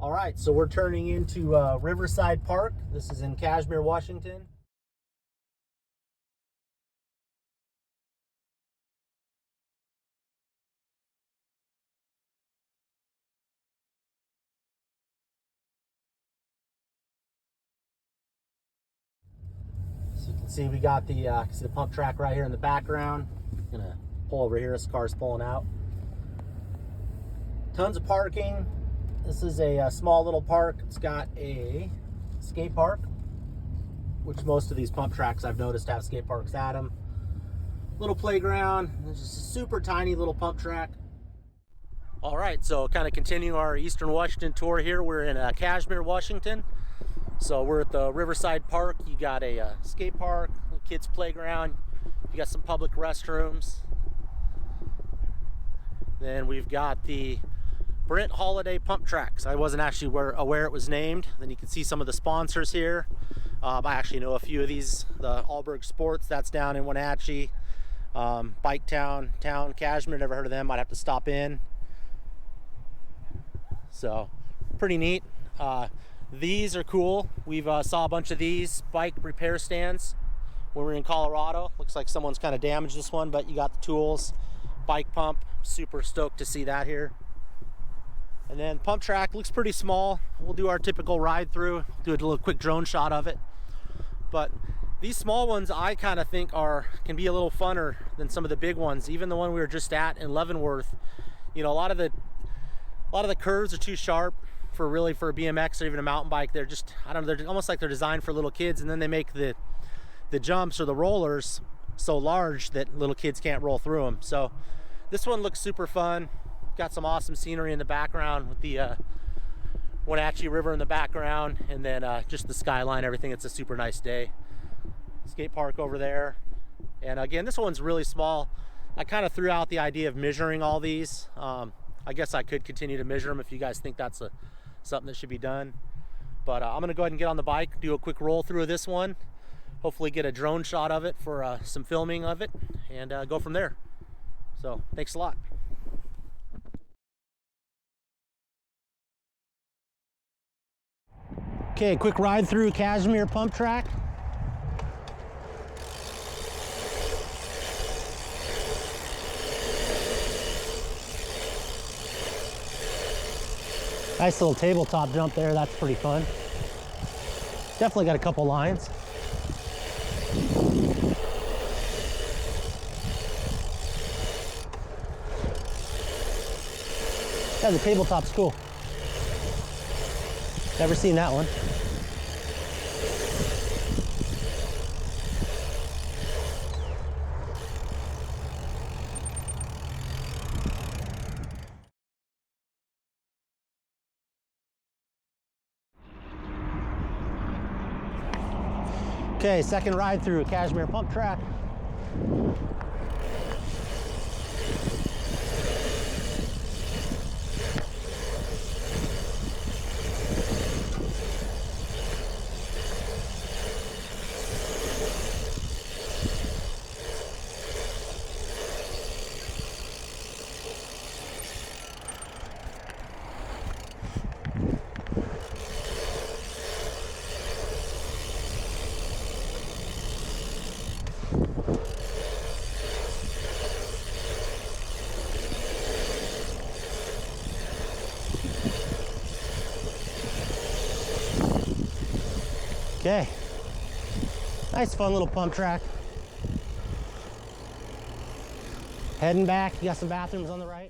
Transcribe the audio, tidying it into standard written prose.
All right, so we're turning into Riverside Park. This is in Cashmere, Washington. So you can see we got the pump track right here in the background. I'm gonna pull over here, this car's pulling out. Tons of parking. This is a small little park. It's got a skate park, which most of these pump tracks I've noticed have skate parks at them. Little playground. There's just a super tiny little pump track. All right, so kind of continuing our Eastern Washington tour here. We're in Cashmere, Washington. So we're at the Riverside Park. You got a skate park, a kids playground. You got some public restrooms. Then we've got the Brent Holiday Pump Tracks. I wasn't actually aware it was named. Then you can see some of the sponsors here. I actually know a few of these. The Allberg Sports, that's down in Wenatchee. Bike Town, Cashmere, never heard of them. I'd have to stop in. So, pretty neat. These are cool. We've saw a bunch of these bike repair stands when we were in Colorado. Looks like someone's kind of damaged this one, but you got the tools, bike pump. Super stoked to see that here. And then pump track looks pretty small. We'll do our typical ride through, do a little quick drone shot of it. But these small ones I kind of think can be a little funner than some of the big ones. Even the one we were just at in Leavenworth, you know, a lot of the curves are too sharp for a BMX or even a mountain bike. They're just, I don't know, they're almost like they're designed for little kids, and then they make the jumps or the rollers so large that little kids can't roll through them. So this one looks super fun. Got some awesome scenery in the background with the Wenatchee River in the background, and then just the skyline, everything. It's a super nice day. Skate park over there. And again, this one's really small. I kind of threw out the idea of measuring all these. I guess I could continue to measure them if you guys think that's something that should be done. But I'm gonna go ahead and get on the bike, do a quick roll through of this one, hopefully get a drone shot of it for some filming of it, and go from there. So thanks a lot. Okay, quick ride through Cashmere Pump Track. Nice little tabletop jump there, that's pretty fun. Definitely got a couple lines. Yeah, the tabletop's cool. Never seen that one. Okay, second ride through Cashmere Pump Track. Okay, nice fun little pump track. Heading back, you got some bathrooms on the right.